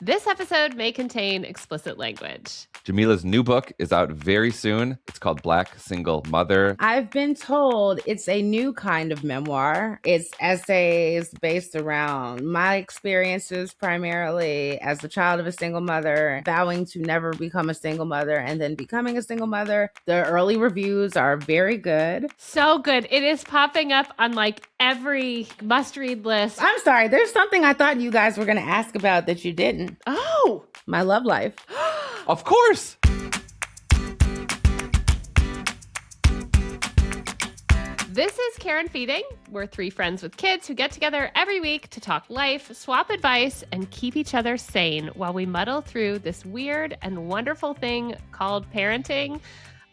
This episode may contain explicit language. Jamilah's new book is out very soon. It's called Black Single Mother. I've been told it's a new kind of memoir. It's essays based around my experiences primarily as the child of a single mother, vowing to never become a single mother and then becoming a single mother. The early reviews are very good. So good. It is popping up on like every must-read list. I'm sorry, there's something I thought you guys were going to ask about that you didn't. Oh! My love life. Of course! This is Karen Feeding. We're three friends with kids who get together every week to talk life, swap advice, and keep each other sane while we muddle through this weird and wonderful thing called parenting.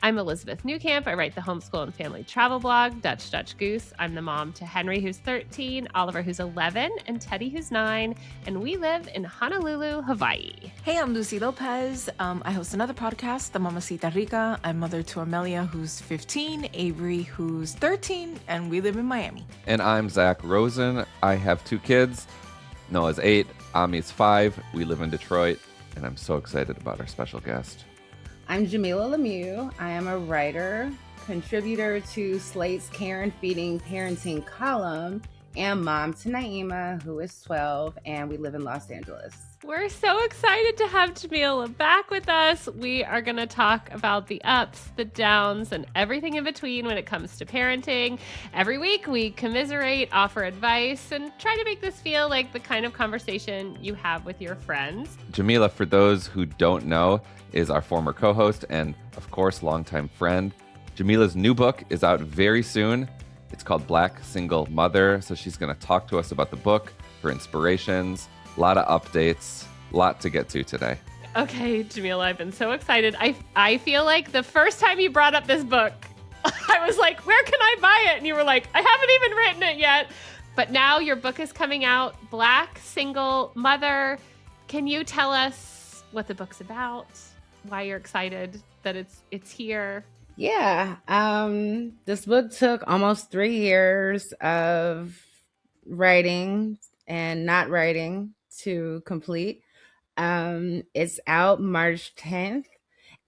I'm Elizabeth Newcamp. I write the homeschool and family travel blog, Dutch Goose. I'm the mom to Henry, who's 13, Oliver, who's 11, and Teddy, who's 9. And we live in Honolulu, Hawaii. Hey, I'm Lucy Lopez. I host another podcast, The Mamacita Rica. I'm mother to Amelia, who's 15, Avery, who's 13, and we live in Miami. And I'm Zak Rosen. I have 2 kids. Noah's 8, Ami's 5. We live in Detroit, and I'm so excited about our special guest. I'm Jamilah Lemieux. I am a writer, contributor to Slate's Karen Feeding Parenting column, and mom to Naima, who is 12, and we live in Los Angeles. We're so excited to have Jamilah back with us. We are going to talk about the ups, the downs, and everything in between when it comes to parenting. Every week, we commiserate, offer advice, and try to make this feel like the kind of conversation you have with your friends. Jamilah, for those who don't know, is our former co-host and, of course, longtime friend. Jamilah's new book is out very soon. It's called Black Single Mother. So she's going to talk to us about the book, her inspirations, a lot of updates, a lot to get to today. Okay, Jamilah, I've been so excited. I feel like the first time you brought up this book, I was like, where can I buy it? And you were like, I haven't even written it yet. But now your book is coming out, Black Single Mother. Can you tell us what the book's about? Why you're excited that it's here? Yeah. This book took almost 3 years of writing and not writing to complete. It's out March 10th,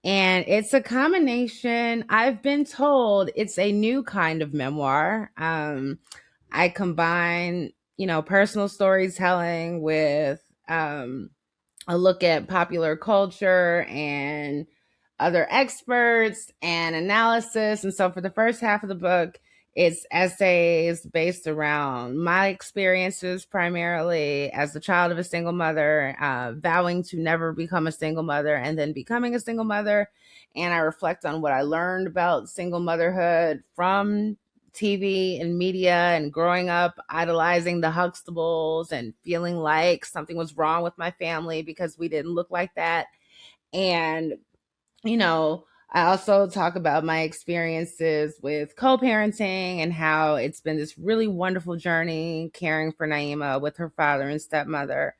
and it's a combination. I've been told it's a new kind of memoir. I combine, personal storytelling with a look at popular culture and other experts and analysis. And so for the first half of the book, it's essays based around my experiences primarily as the child of a single mother, vowing to never become a single mother and then becoming a single mother. And I reflect on what I learned about single motherhood from TV and media and growing up idolizing the Huxtables and feeling like something was wrong with my family because we didn't look like that. And, I also talk about my experiences with co-parenting and how it's been this really wonderful journey caring for Naima with her father and stepmother.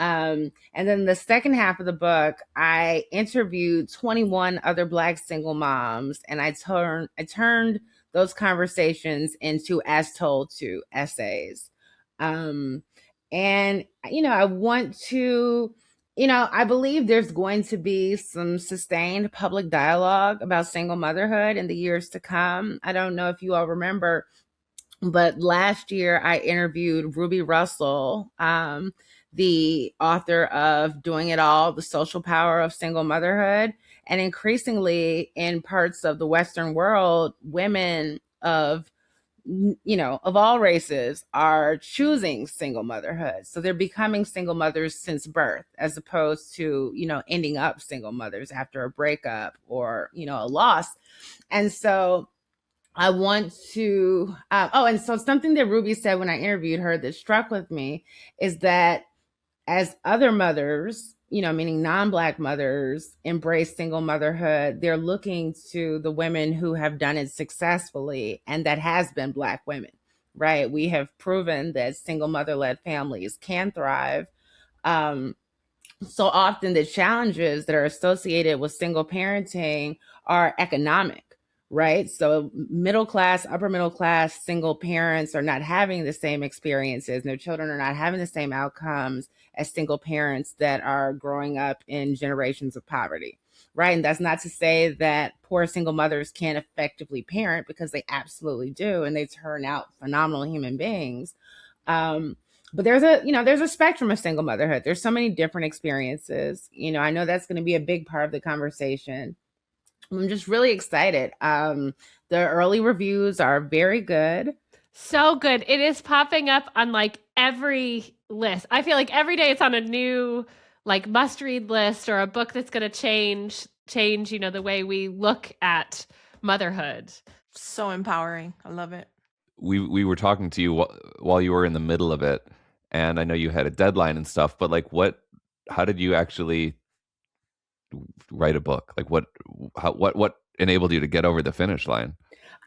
And then the second half of the book, I interviewed 21 other Black single moms, and I turned those conversations into as told to essays. And, I want to, I believe there's going to be some sustained public dialogue about single motherhood in the years to come. I don't know if you all remember, but last year I interviewed Ruby Russell, the author of Doing It All, The Social Power of Single Motherhood. And increasingly in parts of the Western world, women of all races are choosing single motherhood. So they're becoming single mothers since birth, as opposed to, ending up single mothers after a breakup or, a loss. And so I want to, and so something that Ruby said when I interviewed her that struck with me is that as other mothers, meaning non-Black mothers, embrace single motherhood, they're looking to the women who have done it successfully, and that has been Black women, right? We have proven that single mother-led families can thrive. So often the challenges that are associated with single parenting are economic, right? So middle class, upper middle class, single parents are not having the same experiences. Their children are not having the same outcomes as single parents that are growing up in generations of poverty, right? And that's not to say that poor single mothers can't effectively parent, because they absolutely do, and they turn out phenomenal human beings. Um, but there's a spectrum of single motherhood. There's so many different experiences. I know that's going to be a big part of the conversation. I'm just really excited. The early reviews are very good. So good. It is popping up on like every list. I feel like every day it's on a new like must-read list, or a book that's going to change, the way we look at motherhood. So empowering. I love it. We were talking to you while you were in the middle of it, and I know you had a deadline and stuff, but like how did you actually write a book? Like what enabled you to get over the finish line?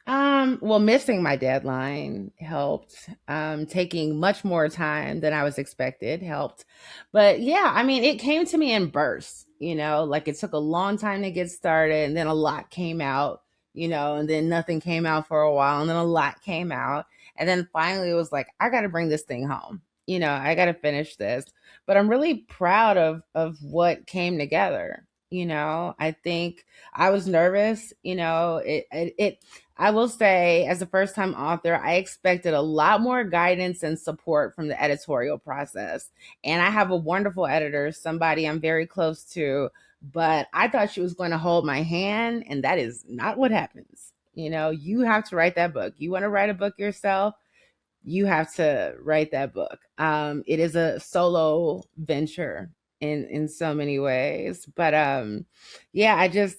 Well, missing my deadline helped. Taking much more time than I was expected helped. But yeah, I mean, it came to me in bursts, like it took a long time to get started, and then a lot came out, and then nothing came out for a while, and then a lot came out. And then finally it was like, I got to bring this thing home. I got to finish this. But I'm really proud of what came together. I think I was nervous, I will say, as a first time author, I expected a lot more guidance and support from the editorial process. And I have a wonderful editor, somebody I'm very close to, but I thought she was going to hold my hand, and that is not what happens. You have to write that book. You want to write a book yourself, you have to write that book. It is a solo venture in so many ways. But yeah, I just,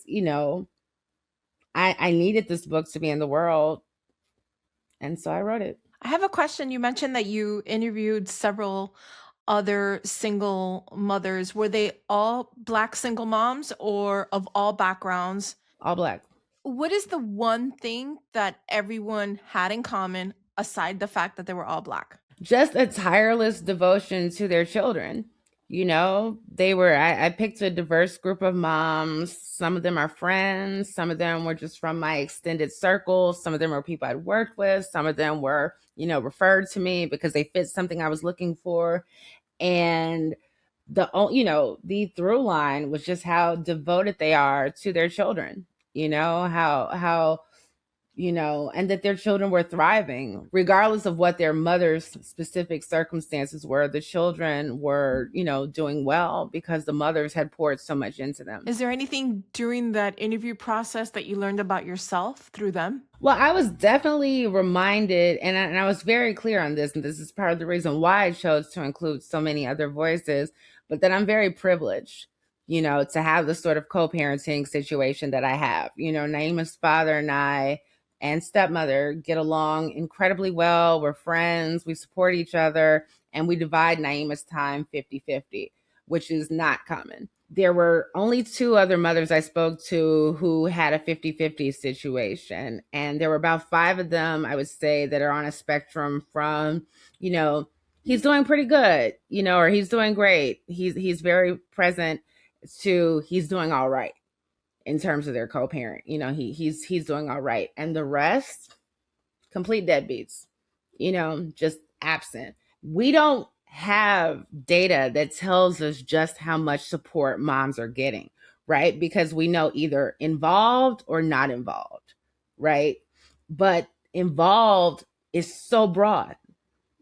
I needed this book to be in the world. And so I wrote it. I have a question. You mentioned that you interviewed several other single mothers. Were they all Black single moms, or of all backgrounds? All Black. What is the one thing that everyone had in common, aside the fact that they were all Black? Just a tireless devotion to their children. I picked a diverse group of moms. Some of them are friends. Some of them were just from my extended circle. Some of them were people I'd worked with. Some of them were, referred to me because they fit something I was looking for. And the through line was just how devoted they are to their children, how and that their children were thriving, regardless of what their mother's specific circumstances were. The children were, doing well because the mothers had poured so much into them. Is there anything during that interview process that you learned about yourself through them? Well, I was definitely reminded, and I was very clear on this, and this is part of the reason why I chose to include so many other voices, but that I'm very privileged, to have the sort of co-parenting situation that I have. Naima's father and I and stepmother get along incredibly well. We're friends, we support each other, and we divide Naima's time 50-50, which is not common. There were only 2 other mothers I spoke to who had a 50-50 situation. And there were about 5 of them, I would say, that are on a spectrum from, he's doing pretty good, or he's doing great. He's very present, to he's doing all right. In terms of their co-parent, he's doing all right. And the rest, complete deadbeats, just absent. We don't have data that tells us just how much support moms are getting, right? Because we know either involved or not involved, right? But involved is so broad,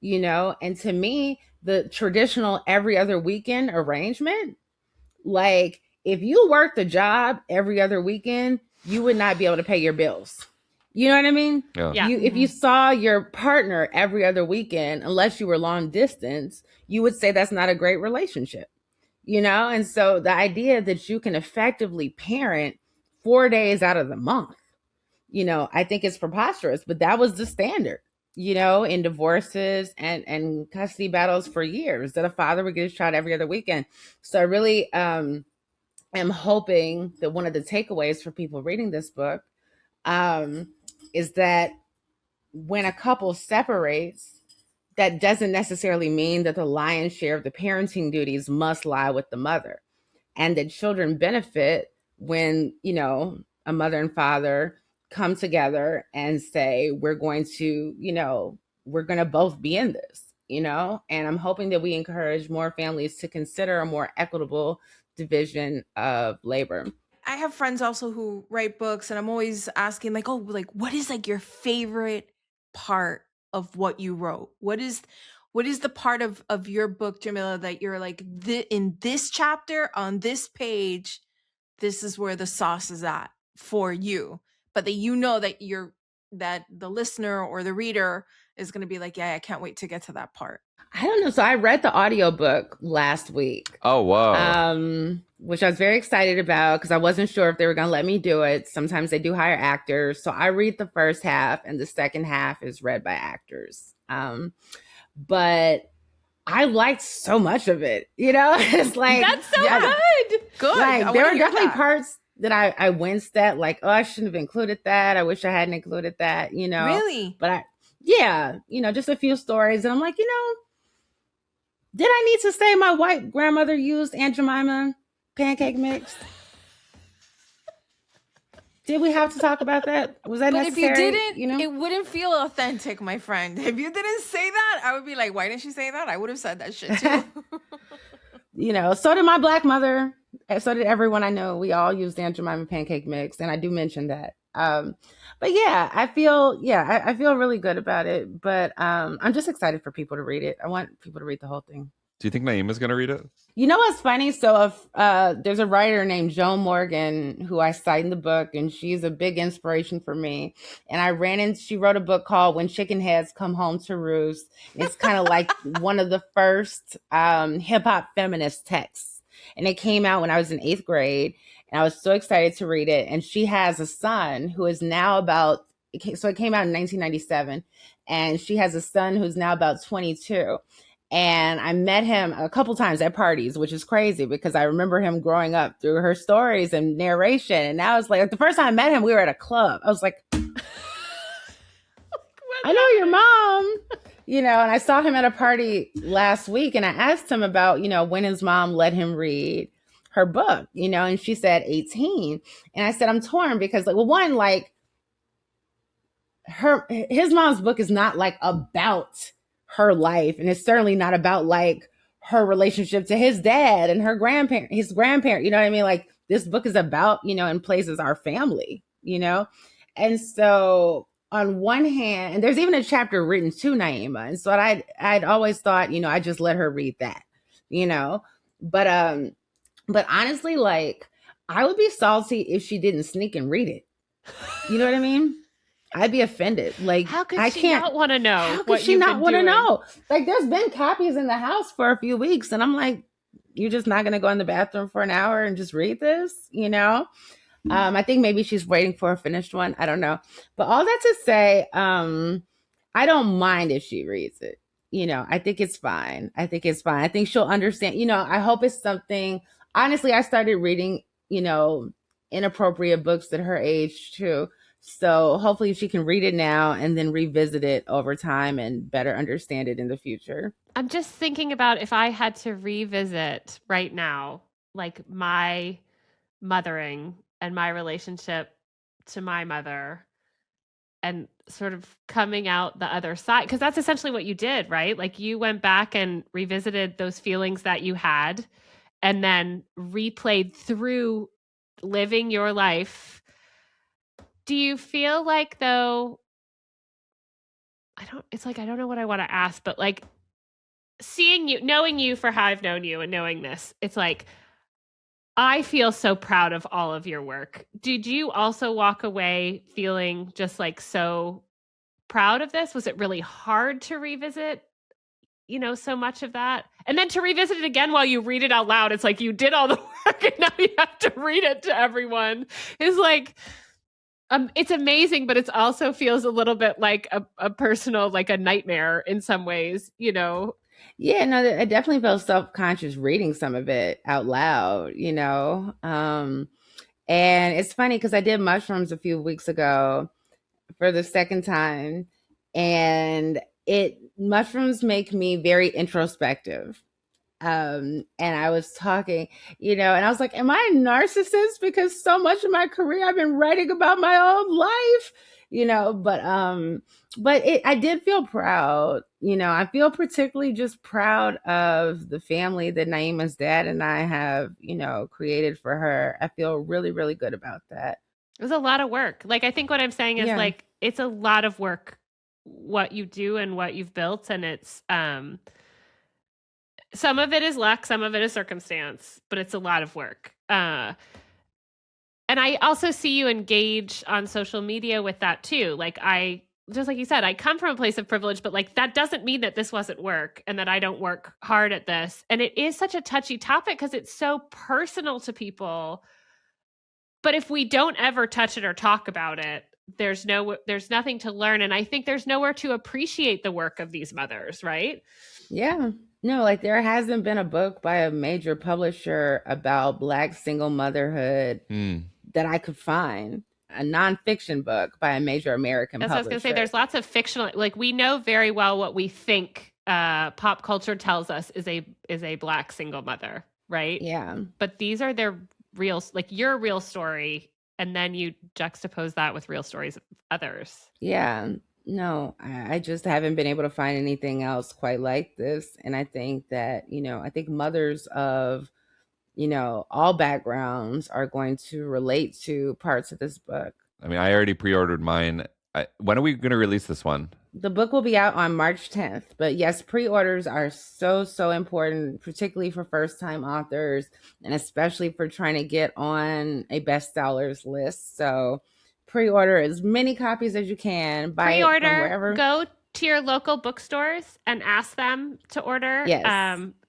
and to me, the traditional every other weekend arrangement, like, if you worked a job every other weekend, you would not be able to pay your bills. You know what I mean? Yeah. If you saw your partner every other weekend, unless you were long distance, you would say that's not a great relationship. And so the idea that you can effectively parent 4 days out of the month, I think it's preposterous, but that was the standard, in divorces and custody battles for years, that a father would get a shot every other weekend. So I really, am hoping that one of the takeaways for people reading this book is that when a couple separates, that doesn't necessarily mean that the lion's share of the parenting duties must lie with the mother, and that children benefit when, a mother and father come together and say, we're going to, we're going to both be in this, and I'm hoping that we encourage more families to consider a more equitable division of labor. I have friends also who write books, and I'm always asking, like, oh, like, what is like your favorite part of what you wrote? What is the part of your book, Jamilah, that you're like, in this chapter on this page, this is where the sauce is at for you, but that that the listener or the reader is going to be like, yeah, I can't wait to get to that part. I don't know. So I read the audiobook last week. Oh, wow. Which I was very excited about because I wasn't sure if they were going to let me do it. Sometimes they do hire actors. So I read the first half and the second half is read by actors. But I liked so much of it. It's like, that's so good. Good. Like, there are definitely parts that I winced at, like, oh, I shouldn't have included that. I wish I hadn't included that, Really? But just a few stories. And I'm like, did I need to say my white grandmother used Aunt Jemima pancake mix? Did we have to talk about that? Was that necessary? But if you didn't, it wouldn't feel authentic, my friend. If you didn't say that, I would be like, why didn't she say that? I would have said that shit too. So did my Black mother. So did everyone I know. We all used Aunt Jemima pancake mix, and I do mention that. But yeah, I feel really good about it. But I'm just excited for people to read it. I want people to read the whole thing. Do you think Naeema's going to read it? You know what's funny? So if there's a writer named Joan Morgan who I cite in the book, and she's a big inspiration for me. And she wrote a book called When Chicken Heads Come Home to Roost. It's kind of like one of the first hip hop feminist texts. And it came out when I was in 8th grade. And I was so excited to read it. And she has a son who is now so it came out in 1997. And she has a son who's now about 22. And I met him a couple times at parties, which is crazy because I remember him growing up through her stories and narration. And now it's like the first time I met him, we were at a club. I was like, I know your mom, and I saw him at a party last week and I asked him about, when his mom let him read her book, and she said 18. And I said, I'm torn because his mom's book is not like about her life. And it's certainly not about like her relationship to his dad and his grandparent, you know what I mean? Like this book is about, in places our family, And so on one hand, and there's even a chapter written to Naeema. And so I'd always thought, I just let her read that, but honestly, like I would be salty if she didn't sneak and read it. You know what I mean? I'd be offended. Like, how could she not want to know? How could she not want to know? Like, there's been copies in the house for a few weeks, and I'm like, you're just not going to go in the bathroom for an hour and just read this, I think maybe she's waiting for a finished one. I don't know. But all that to say, I don't mind if she reads it. I think it's fine. I think she'll understand. I hope it's something. Honestly, I started reading, inappropriate books at her age too. So hopefully she can read it now and then revisit it over time and better understand it in the future. I'm just thinking about if I had to revisit right now, like my mothering and my relationship to my mother and sort of coming out the other side, because that's essentially what you did, right? Like you went back and revisited those feelings that you had and then replayed through living your life. Do you feel like though, I don't know what I want to ask, but like seeing you, knowing you for how I've known you and knowing this, it's like, I feel so proud of all of your work. Did you also walk away feeling just like so proud of this? Was it really hard to revisit, so much of that? And then to revisit it again while you read it out loud, it's like you did all the work and now you have to read it to everyone. It's like, it's amazing, but it also feels a little bit like a personal, like a nightmare in some ways, Yeah, no, I definitely felt self-conscious reading some of it out loud, and it's funny because I did mushrooms a few weeks ago for the second time, and mushrooms make me very introspective. And I was talking, and I was like, am I a narcissist? Because so much of my career I've been writing about my own life, I did feel proud. I feel particularly just proud of the family that Naima's dad and I have, created for her. I feel really, really good about that. It was a lot of work. Like, I think what I'm saying is like, it's a lot of work, what you do and what you've built. And it's, some of it is luck, some of it is circumstance, but it's a lot of work. And I also see you engage on social media with that too. Like, just like you said, I come from a place of privilege, but like, that doesn't mean that this wasn't work and that I don't work hard at this. And it is such a touchy topic because it's so personal to people. But if we don't ever touch it or talk about it, there's nothing to learn. And I think there's nowhere to appreciate the work of these mothers, right? Yeah. No, like there hasn't been a book by a major publisher about Black single motherhood that I could find. A nonfiction book by a major American publisher. That's what I was going to say. There's lots of fictional, like we know very well what we think pop culture tells us is a Black single mother, right? Yeah. But these are their real, like your real story. And then you juxtapose that with real stories of others. Yeah. No, I just haven't been able to find anything else quite like this. And I think that, I think mothers of, all backgrounds are going to relate to parts of this book. I mean, I already pre-ordered mine. When are we going to release this one? The book will be out on March 10th. But yes, pre-orders are so, so important, particularly for first-time authors and especially for trying to get on a bestsellers list. So pre-order as many copies as you can. Buy it from wherever. Go to your local bookstores and ask them to order. Yes.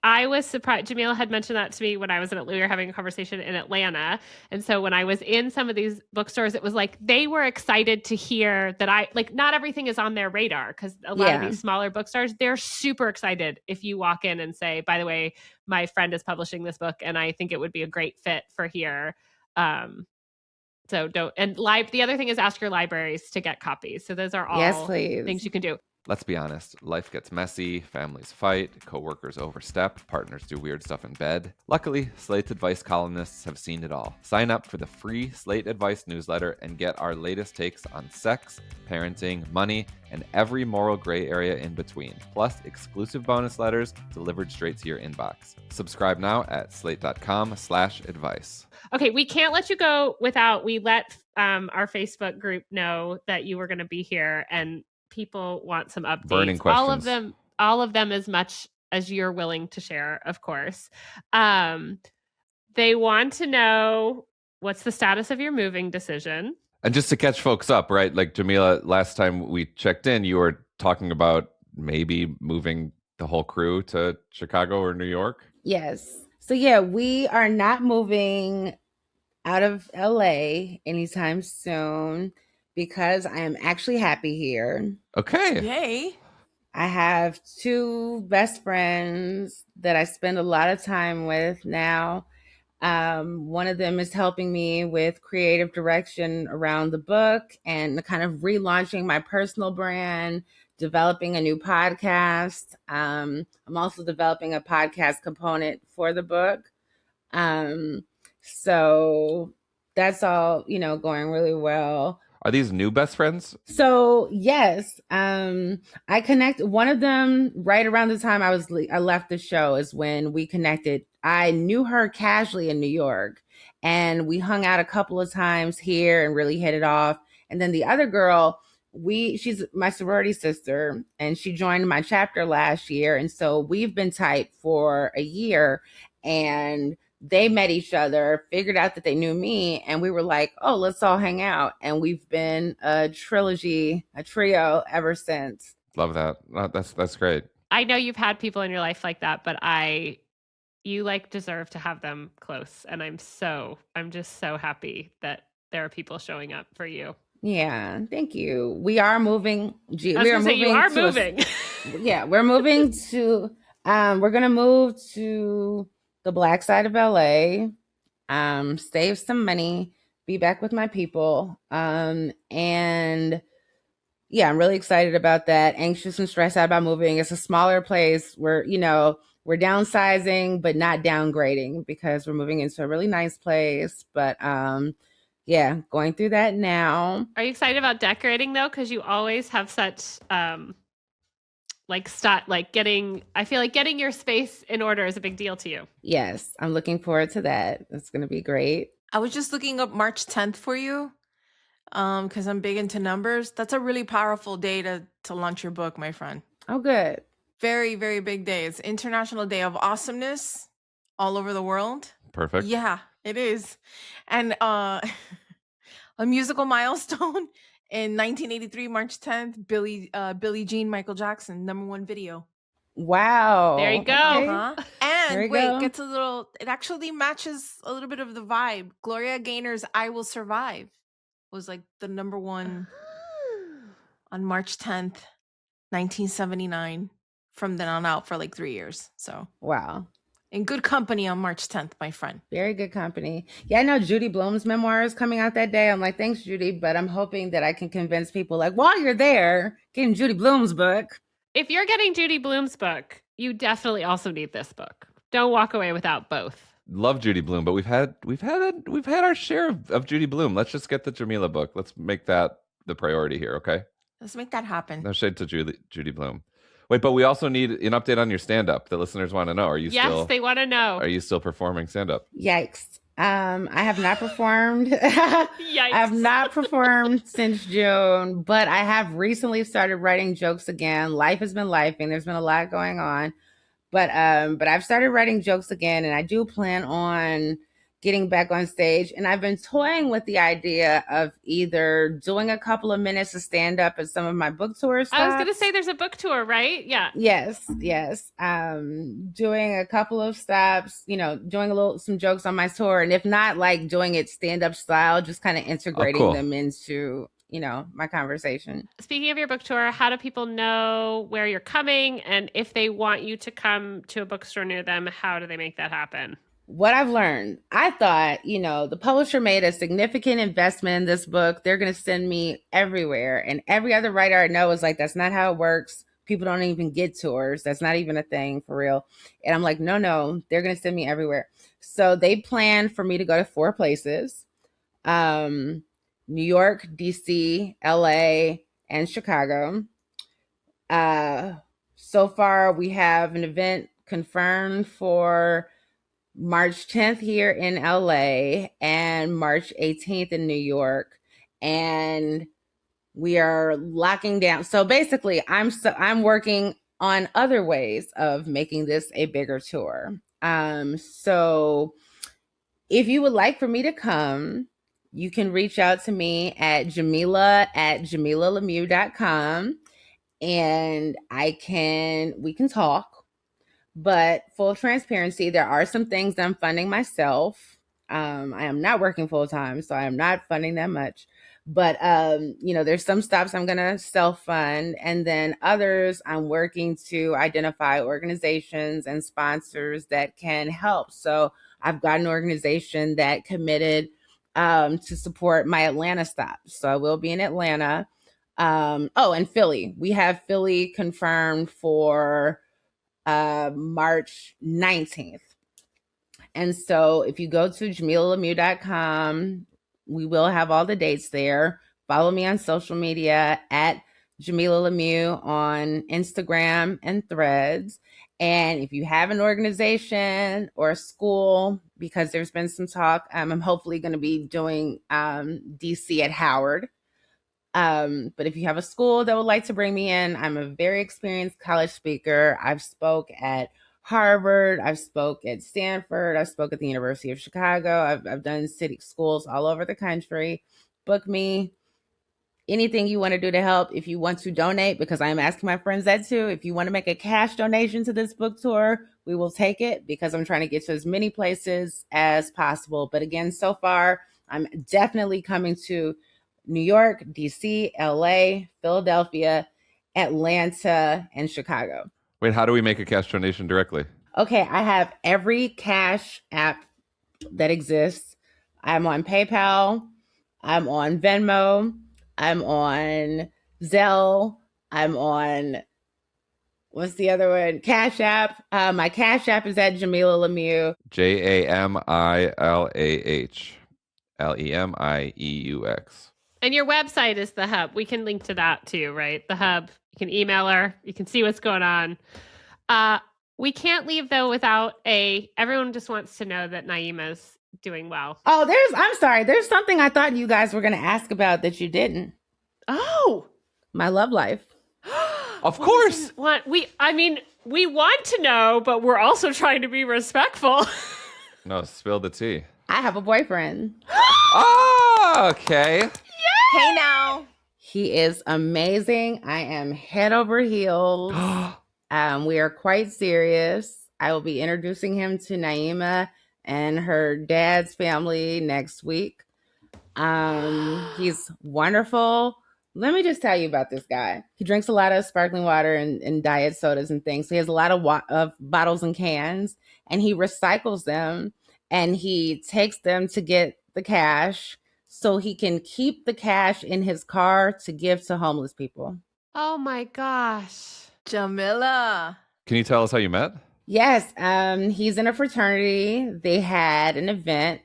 I was surprised. Jamilah had mentioned that to me when we were having a conversation in Atlanta. And so when I was in some of these bookstores, it was like they were excited to hear that not everything is on their radar because a lot of these smaller bookstores, they're super excited if you walk in and say, by the way, my friend is publishing this book and I think it would be a great fit for here. So don't, and the other thing is ask your libraries to get copies. So those are all things you can do. Let's be honest, life gets messy, families fight, coworkers overstep, partners do weird stuff in bed. Luckily, Slate's advice columnists have seen it all. Sign up for the free Slate Advice newsletter and get our latest takes on sex, parenting, money, and every moral gray area in between, plus exclusive bonus letters delivered straight to your inbox. Subscribe now at slate.com/advice. Okay, we can't let you go without, we let our Facebook group know that you were going to be here and people want some updates. Burning questions. All of them as much as you're willing to share, of course. They want to know what's the status of your moving decision. And just to catch folks up, right? Like Jamilah, last time we checked in, you were talking about maybe moving the whole crew to Chicago or New York. Yes. So yeah, we are not moving out of LA anytime soon because I am actually happy here. Okay. Yay. I have two best friends that I spend a lot of time with now. One of them is helping me with creative direction around the book and kind of relaunching my personal brand, developing a new podcast. I'm also developing a podcast component for the book. So that's all, going really well. Are these new best friends? So yes, I connected one of them right around the time I left the show is when we connected. I knew her casually in New York and we hung out a couple of times here and really hit it off. And then the other girl, she's my sorority sister and she joined my chapter last year. And so we've been tight for a year and they met each other, figured out that they knew me, and we were like, oh, let's all hang out. And we've been a trio ever since. Love that. That's great. I know you've had people in your life like that, but you deserve to have them close. And I'm just so happy that there are people showing up for you. Yeah, thank you. We are moving. You are moving. We're moving to, we're going to move to the Black side of LA, save some money, be back with my people. And yeah, I'm really excited about that. Anxious and stressed out about moving. It's a smaller place where, we're downsizing, but not downgrading because we're moving into a really nice place. But yeah, going through that now. Are you excited about decorating though? Because you always have such I feel like getting your space in order is a big deal to you. Yes, I'm looking forward to that. It's going to be great. I was just looking up March 10th for you because I'm big into numbers. That's a really powerful day to launch your book, my friend. Oh, good. Very, very big day. It's International Day of Awesomeness all over the world. Perfect. Yeah, it is. And a musical milestone in 1983, March 10th, Billie Jean, Michael Jackson, #1 video. Wow. There you go. Okay. And There you wait, go. it actually matches a little bit of the vibe. Gloria Gaynor's I Will Survive was like the #1 on March 10th, 1979. From then on out for like 3 years. So Wow. in good company on March 10th, my friend. Very good company. Yeah, I know Judy Blume's memoir is coming out that day. I'm like, thanks, Judy. But I'm hoping that I can convince people, like, while you're there, getting Judy Blume's book. If you're getting Judy Blume's book, you definitely also need this book. Don't walk away without both. Love Judy Blume, but we've had our share of Judy Blume. Let's just get the Jamilah book. Let's make that the priority here, okay? Let's make that happen. No shade to Judy Blume. Wait, but we also need an update on your stand-up. The listeners want to know. Yes, they want to know. Are you still performing stand-up? Yikes. I have not performed. Yikes. I have not performed since June, but I have recently started writing jokes again. Life has been lifing. There's been a lot going on. But I've started writing jokes again, and I do plan on getting back on stage. And I've been toying with the idea of either doing a couple of minutes of stand-up at some of my book tour stops. I was going to say there's a book tour, right? Yeah. Yes. Doing a couple of stops, doing some jokes on my tour. And if not, like doing it stand-up style, just kind of integrating them into, my conversation. Speaking of your book tour, how do people know where you're coming? And if they want you to come to a bookstore near them, how do they make that happen? What I've learned, I thought, the publisher made a significant investment in this book. They're going to send me everywhere. And every other writer I know is like, that's not how it works. People don't even get tours. That's not even a thing for real. And I'm like, no, they're going to send me everywhere. So they planned for me to go to 4 places. New York, DC, LA, and Chicago. So far, we have an event confirmed for March 10th here in LA and March 18th in New York. And we are locking down. So basically, I'm working on other ways of making this a bigger tour. So if you would like for me to come, you can reach out to me at Jamilah@JamilahLemieux.com, and we can talk. But full transparency, there are some things I'm funding myself. I am not working full time, so I am not funding that much. But, there's some stops I'm going to self-fund, and then others I'm working to identify organizations and sponsors that can help. So I've got an organization that committed to support my Atlanta stops. So I will be in Atlanta. And Philly. We have Philly confirmed for March 19th. And so if you go to JamilahLemieux.com, we will have all the dates there. Follow me on social media at Jamilah Lemieux on Instagram and Threads. And if you have an organization or a school, because there's been some talk, I'm hopefully going to be doing DC at Howard. But if you have a school that would like to bring me in, I'm a very experienced college speaker. I've spoke at Harvard. I've spoke at Stanford. I've spoke at the University of Chicago. I've done city schools all over the country. Book me. Anything you want to do to help. If you want to donate, because I'm asking my friends that too. If you want to make a cash donation to this book tour, we will take it because I'm trying to get to as many places as possible. But again, so far, I'm definitely coming to New York, DC, LA, Philadelphia, Atlanta, and Chicago. Wait, how do we make a cash donation directly? Okay, I have every cash app that exists. I'm on PayPal. I'm on Venmo. I'm on Zelle. I'm on What's the other one? Cash App. My Cash App is at Jamilah Lemieux. JamilahLemieux. And your website is the Hub. We can link to that too, right? The Hub. You can email her. You can see what's going on. We can't leave though without everyone just wants to know that Naima's doing well. Oh, I'm sorry. There's something I thought you guys were going to ask about that you didn't. Oh, my love life. Of course. We want to know, but we're also trying to be respectful. No, spill the tea. I have a boyfriend. Oh, okay. Yay! Hey now. He is amazing. I am head over heels. We are quite serious. I will be introducing him to Naima and her dad's family next week. He's wonderful. Let me just tell you about this guy. He drinks a lot of sparkling water and diet sodas and things. So he has a lot of bottles and cans, and he recycles them, and he takes them to get the cash so he can keep the cash in his car to give to homeless people. Oh my gosh. Jamilah. Can you tell us how you met? Yes. He's in a fraternity. They had an event.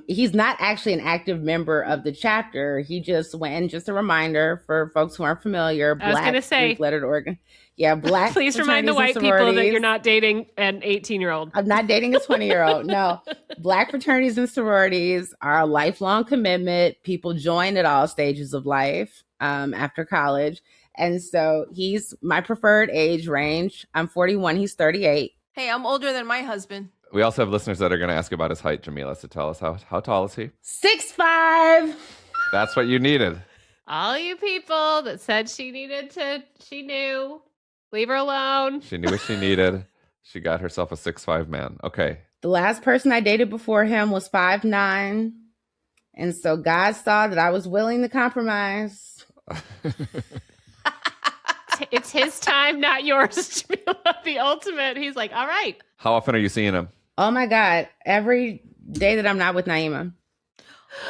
He's not actually an active member of the chapter. He just went, just a reminder for folks who aren't familiar. I was going to say, Greek-lettered organ. Yeah, Black. Please remind the white people that you're not dating an 18-year-old. I'm not dating a 20-year-old. No. Black fraternities and sororities are a lifelong commitment. People join at all stages of life after college. And so he's my preferred age range. I'm 41. He's 38. Hey, I'm older than my husband. We also have listeners that are going to ask about his height, Jamilah. So tell us, how tall is he? 6'5". That's what you needed. All you people that said she knew. Leave her alone. She knew what she needed. She got herself a 6'5" man. Okay. The last person I dated before him was 5'9". And so God saw that I was willing to compromise. It's his time, not yours, Jamilah. The ultimate. He's like, all right. How often are you seeing him? Oh my God. Every day that I'm not with Naima.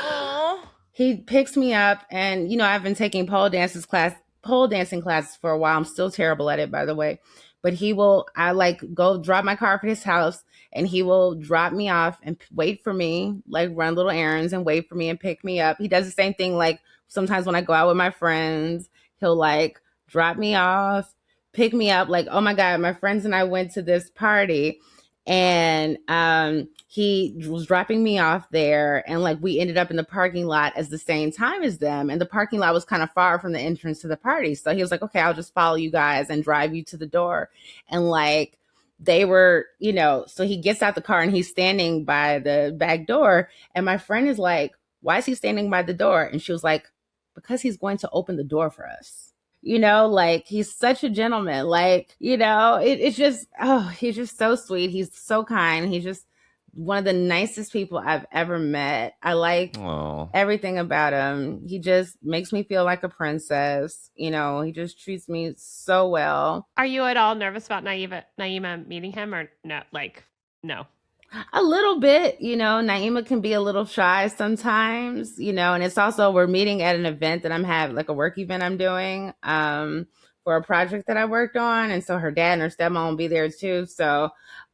Aww. He picks me up, and I've been taking pole dancing classes for a while. I'm still terrible at it, by the way. But I go drop my car at his house, and he will drop me off and wait for me, like run little errands and wait for me and pick me up. He does the same thing. Like sometimes when I go out with my friends, he'll like drop me off, pick me up. Like, oh my God, my friends and I went to this party, and he was dropping me off there, and like we ended up in the parking lot at the same time as them, and the parking lot was kind of far from the entrance to the party. So he was like, okay, I'll just follow you guys and drive you to the door. And like they were, so he gets out the car and he's standing by the back door, and my friend is like, why is he standing by the door? And she was like, because he's going to open the door for us. Like he's such a gentleman. Like, it's just, he's just so sweet. He's so kind. He's just one of the nicest people I've ever met. I like everything about him. He just makes me feel like a princess. He just treats me so well. Are you at all nervous about Naima meeting him, or no? Like, no. A little bit, Naima can be a little shy sometimes, and it's also, we're meeting at an event that I'm having, like a work event I'm doing for a project that I worked on. And so her dad and her stepmom will be there too. So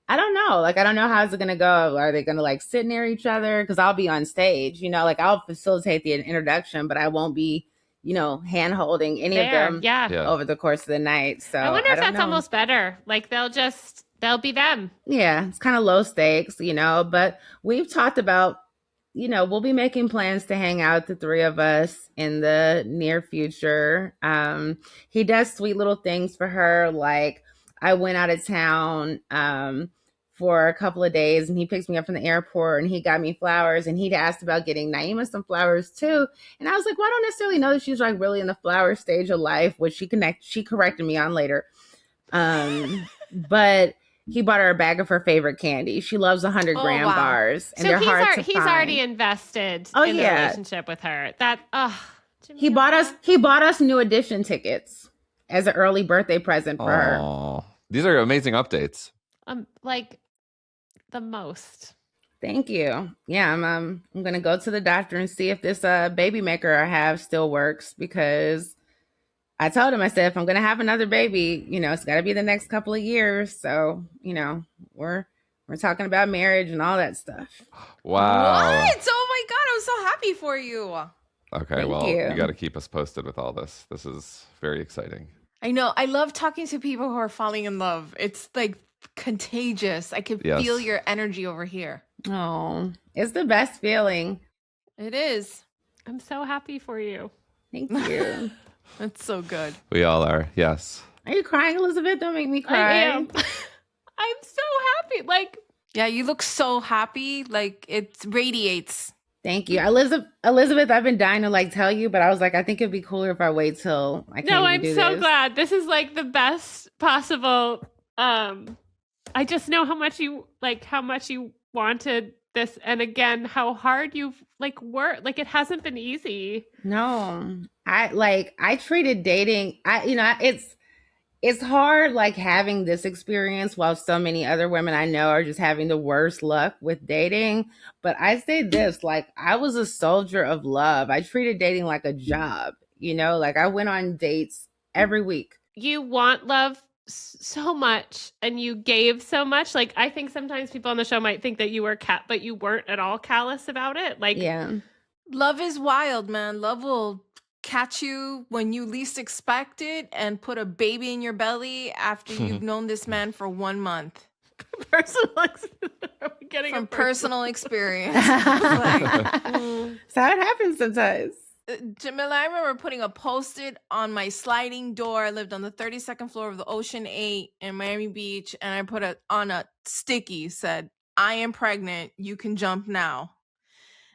I don't know. Like, I don't know how's it going to go. Are they going to like sit near each other? Because I'll be on stage, like I'll facilitate the introduction, but I won't be, hand holding any of them over the course of the night. So I wonder if that's almost better. Like they'll be them. Yeah, it's kind of low stakes, but we've talked about, we'll be making plans to hang out, the three of us, in the near future. He does sweet little things for her. Like I went out of town for a couple of days, and he picks me up from the airport, and he got me flowers, and he'd asked about getting Naima some flowers too. And I was like, well, I don't necessarily know that she's like really in the flower stage of life, which she corrected me on later. But he bought her a bag of her favorite candy. She loves 100-gram bars, and so they're hard to find. He's already invested in the relationship with her. He bought us New Edition tickets as an early birthday present for her. These are amazing updates. Like the most. Thank you. Yeah, I'm gonna go to the doctor and see if this baby maker I have still works, because I told him, I said, if I'm going to have another baby, it's got to be the next couple of years. So, we're talking about marriage and all that stuff. Wow. What? Oh my God, I'm so happy for you. Okay, Thank well, you. you got to keep us posted with all this. This is very exciting. I know. I love talking to people who are falling in love. It's like contagious. I can feel your energy over here. Oh, it's the best feeling. It is. I'm so happy for you. Thank you. That's so good. We all are. Yes. Are you crying, Elizabeth? Don't make me cry. I am. I'm so happy. Like, yeah, you look so happy. Like it radiates. Thank you. Elizabeth, I've been dying to tell you, but I was like, I think it'd be cooler if I wait till I can no, I'm do so this. glad. This is like the best possible. I just know how much you wanted this, and again, how hard you've worked. Like, it hasn't been easy. No, I treated dating. It's hard having this experience while so many other women I know are just having the worst luck with dating. But I say this, I was a soldier of love. I treated dating like a job, I went on dates every week. You want love so much and you gave so much. Like, I think sometimes people on the show might think that you were but you weren't at all callous about it. Yeah. Love is wild, man. Love will catch you when you least expect it and put a baby in your belly after you've known this man for 1 month. From personal experience. So it happens sometimes. Jamilah, I remember putting a post-it on my sliding door. I lived on the 32nd floor of the Ocean 8 in Miami Beach, and I put on a sticky, said, "I am pregnant. You can jump now."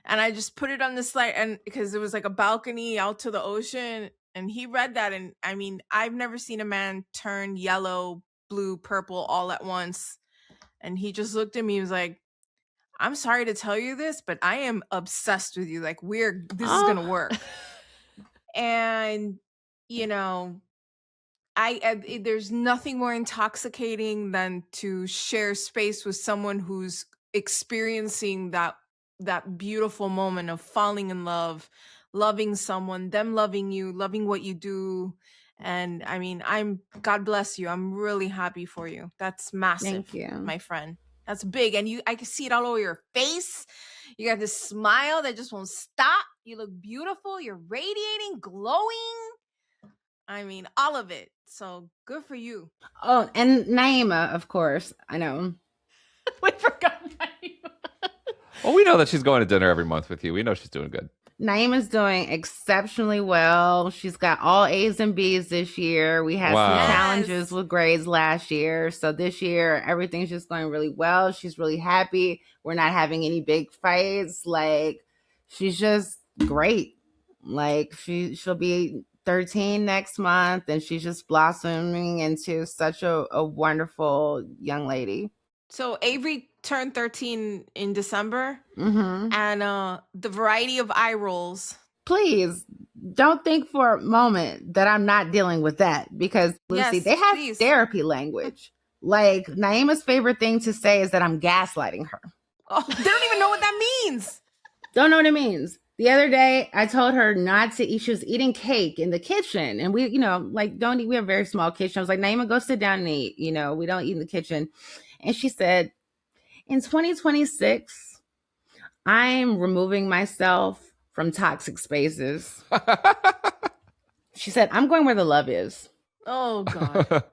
And I just put it on the slide, and because it was like a balcony out to the ocean, and he read that, and I mean, I've never seen a man turn yellow, blue, purple all at once. And he just looked at me. He was like, "I'm sorry to tell you this, but I am obsessed with you. Like, this is gonna work." And there's nothing more intoxicating than to share space with someone who's experiencing that beautiful moment of falling in love, loving someone, them loving you, loving what you do. And I mean, God bless you. I'm really happy for you. That's massive. Thank you, my friend. That's big. And I can see it all over your face. You got this smile that just won't stop. You look beautiful. You're radiating, glowing. I mean, all of it. So good for you. Oh, and Naima, of course. I know. We forgot Naima. Well, we know that she's going to dinner every month with you. We know she's doing good. Naima's doing exceptionally well. She's got all A's and B's this year. We had some challenges with grades last year. So this year, everything's just going really well. She's really happy. We're not having any big fights. She's just great. She'll be 13 next month, and she's just blossoming into such a wonderful young lady. So Avery turned 13 in December, mm-hmm. and the variety of eye rolls. Please don't think for a moment that I'm not dealing with that, because Lucy, they have therapy language. Naima's favorite thing to say is that I'm gaslighting her. Oh, they don't even know what that means. Don't know what it means. The other day, I told her not to eat. She was eating cake in the kitchen, and we, don't eat. We have a very small kitchen. I was like, Naima, go sit down and eat. We don't eat in the kitchen. And she said, in 2026, I'm removing myself from toxic spaces. She said, I'm going where the love is. Oh, God.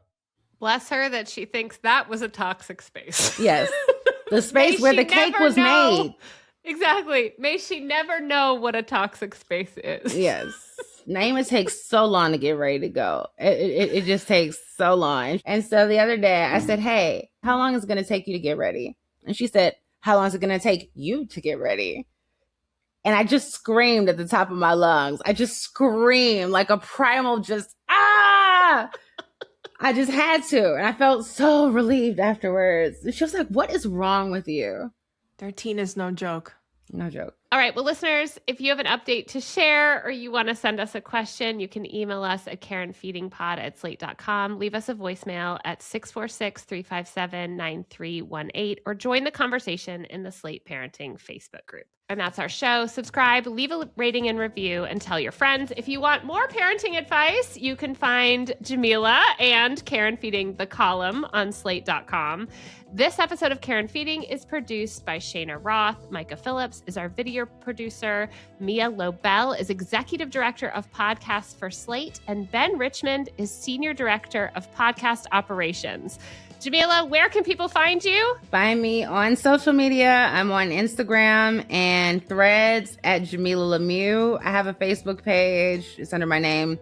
Bless her that she thinks that was a toxic space. Yes. The space where the cake was made. Exactly. May she never know what a toxic space is. Yes. Naima takes so long to get ready to go. It just takes so long. And so the other day I said, hey, how long is it going to take you to get ready? And she said, how long is it going to take you to get ready? And I just screamed at the top of my lungs. I just screamed like a primal just, ah! I just had to. And I felt so relieved afterwards. And she was like, what is wrong with you? 13 is no joke. No joke. All right. Well, listeners, if you have an update to share or you want to send us a question, you can email us at karenfeedingpod@slate.com. Leave us a voicemail at 646-357-9318 or join the conversation in the Slate Parenting Facebook group. And that's our show. Subscribe, leave a rating and review, and tell your friends. If you want more parenting advice, you can find Jamilah and Karen Feeding the column on slate.com. This episode of Karen Feeding is produced by Cheyna Roth. Micah Phillips is our video producer. Mia Lobel is executive director of podcasts for Slate. And Ben Richmond is senior director of podcast operations. Jamilah, where can people find you? Find me on social media. I'm on Instagram and Threads at Jamilah Lemieux. I have a Facebook page. It's under my name.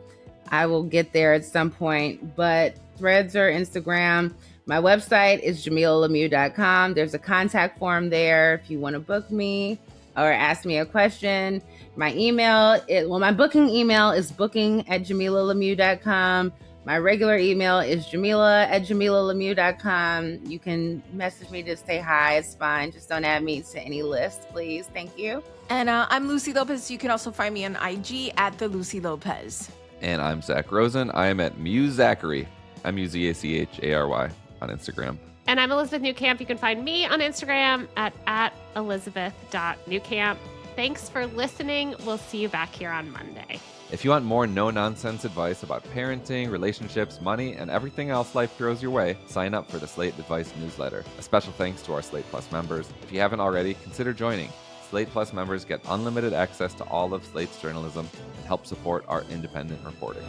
I will get there at some point, but Threads or Instagram. My website is JamilahLemieux.com. There's a contact form there if you want to book me or ask me a question. My my booking email is booking@JamilahLemieux.com. My regular email is Jamilah@JamilahLemieux.com. You can message me to say hi. It's fine. Just don't add me to any list, please. Thank you. And I'm Lucy Lopez. You can also find me on IG at the Lucy Lopez. And I'm Zak Rosen. I am at MuseZachary. I'm MuseZachary on Instagram. And I'm Elizabeth Newcamp. You can find me on Instagram at Elizabeth.Newcamp. Thanks for listening. We'll see you back here on Monday. If you want more no-nonsense advice about parenting, relationships, money, and everything else life throws your way, sign up for the Slate Advice newsletter. A special thanks to our Slate Plus members. If you haven't already, consider joining. Slate Plus members get unlimited access to all of Slate's journalism and help support our independent reporting.